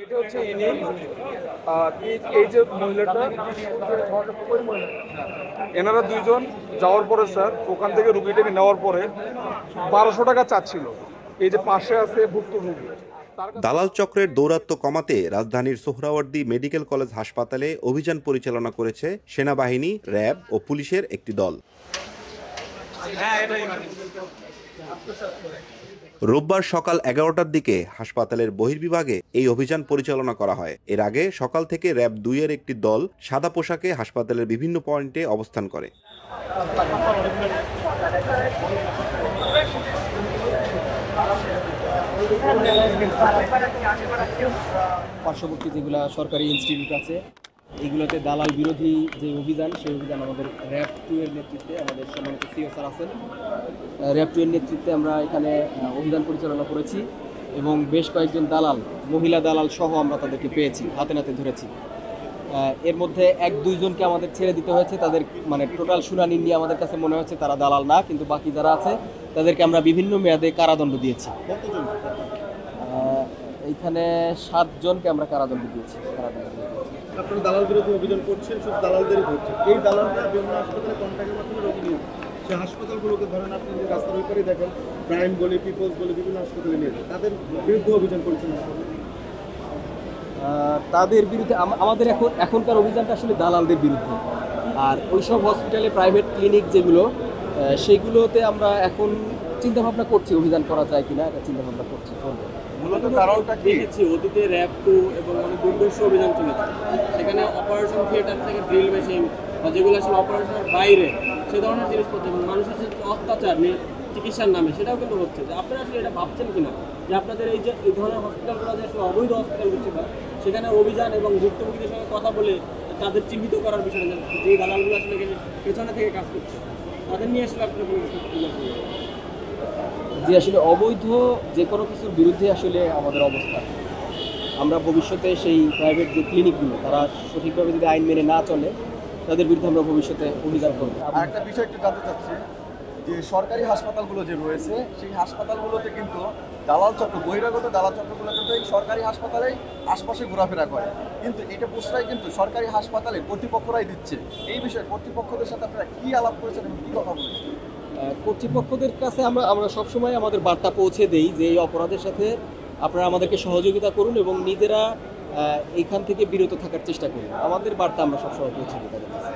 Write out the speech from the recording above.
এটা হচ্ছে ইনি আর এই যে মহিলাটা, এনারা দুইজন যাওয়ার পরে স্যার ওখান থেকে রুগীটাকে নেওয়ার পরে 1200 টাকা চাচ্ছিল। এই যে পাশে আছে ভুক্তভোগী, দালাল চক্রের দৌরাত্ম্য কমাতে রাজধানীর সোহরাওয়ার্দী মেডিকেল কলেজ হাসপাতালে অভিযান পরিচালনা করেছে সেনাবাহিনী, র্যাব ও পুলিশের একটি দল। রোববার সকাল 11টার দিকে হাসপাতালের বহির্বিভাগে এই অভিযান পরিচালনা করা হয়। এর আগে সকাল থেকে র্যাব 2 এর একটি দল সাদা পোশাকে হাসপাতালের বিভিন্ন পয়েন্টে অবস্থান করে। পার্শ্ববর্তী যেগুলো সরকারি ইনস্টিটিউট আছে এইগুলোতে দালাল বিরোধী যে অভিযান, সেই অভিযান আমাদের র্যাব 2 এর নেতৃত্বে, আমাদের সম্মানিত সিও স্যার আছেন, র্যাব 2 এর নেতৃত্বে আমরা এখানে অভিযান পরিচালনা করেছি এবং বেশ কয়েকজন দালাল, মহিলা দালাল সহ আমরা তাদেরকে পেয়েছি, হাতে নাতে ধরেছি। এর মধ্যে 1-2 জনকে আমাদের ছেড়ে দিতে হয়েছে। তাদের মানে টোটাল শুনানি নিয়ে আমাদের কাছে মনে হচ্ছে তারা দালাল না, কিন্তু বাকি যারা আছে তাদেরকে আমরা বিভিন্ন মেয়াদে কারাদণ্ড দিয়েছি। এইখানে 7 জনকে আমরা কারাদণ্ড দিয়েছি। আপনারা দালাল বিরোধী অভিযান করছেন, সব দালালদেরই ধরছেন। এই দালালরা বিভিন্ন হাসপাতালে কন্ট্রাক্টের মাধ্যমে রোগী নিয়ে সেই হাসপাতালগুলোকে ধরেন আপনি যদি রাস্তার ওই পারে দেখেন, প্রাইম বলে, পিপলস বলে বিভিন্ন হাসপাতালে নিয়ে যায়, তাদের বিরুদ্ধে অভিযান পরিচালনা করবেন। তাদের বিরুদ্ধে আমাদের এখনকার অভিযানটা আসলে দালালদের বিরুদ্ধে। আর ওইসব হসপিটালে, প্রাইভেট ক্লিনিক যেগুলো, সেগুলোতে আমরা এখন চিন্তাভাবনা করছি অভিযান করা যায় কিনা, এটা চিন্তাভাবনা করছি। মূলত কারণটা দেখেছি অতীতে র্যাব 2 এবং অনেক দুর্দর্শ অভিযান চলেছে, সেখানে অপারেশন থিয়েটার থেকে ড্রিল মেশিন বা যেগুলো আসলে অপারেশনের বাইরে সে ধরনের জিনিসপত্র এবং মানুষের যে অত্যাচার চিকিৎসার নামে, সেটাও কিন্তু হচ্ছে। যে আপনারা আসলে এটা ভাবছেন কিনা যে আপনাদের এই যে এই ধরনের হসপিটালগুলো যে আসলে অবৈধ হসপিটাল হচ্ছে, সেখানে অভিযান এবং ভুক্তভোগীদের সঙ্গে কথা বলে তাদের চিহ্নিত করার বিষয়টা, যে দালালগুলো আসলে পেছনে থেকে কাজ করছে, তাদের নিয়ে আসলে আপনারা যে আসলে অবৈধ যে কোনো কিছুর বিরুদ্ধে আসলে আমাদের অবস্থান। আমরা ভবিষ্যতে সেই প্রাইভেট যে ক্লিনিকগুলো তারা সঠিকভাবে যদি আইন মেনে না চলে, তাদের বিরুদ্ধে আমরা ভবিষ্যতে অভিযান করব। আর একটা বিষয় একটু জানতে চাচ্ছি যে সরকারি হাসপাতালগুলো যে রয়েছে, সেই হাসপাতালগুলোতে কিন্তু দালাল চক্র, বহিরাগত দালাল চক্রগুলো কিন্তু এই সরকারি হাসপাতালেই আশপাশে ঘোরাফেরা করে, কিন্তু এটা প্রশ্রয় কিন্তু সরকারি হাসপাতালে কর্তৃপক্ষরাই দিচ্ছে। এই বিষয়ে কর্তৃপক্ষদের সাথে আপনারা কী আলাপ করেছেন এবং কী কথা বলেছেন? কর্তৃপক্ষদের কাছে আমরা সবসময় আমাদের বার্তা পৌঁছে দেই যে এই অপরাধের সাথে আপনারা আমাদেরকে সহযোগিতা করুন এবং নিজেরা এইখান থেকে বিরত থাকার চেষ্টা করুন। আমাদের বার্তা আমরা সবসময় পৌঁছে দিই তাদের কাছে।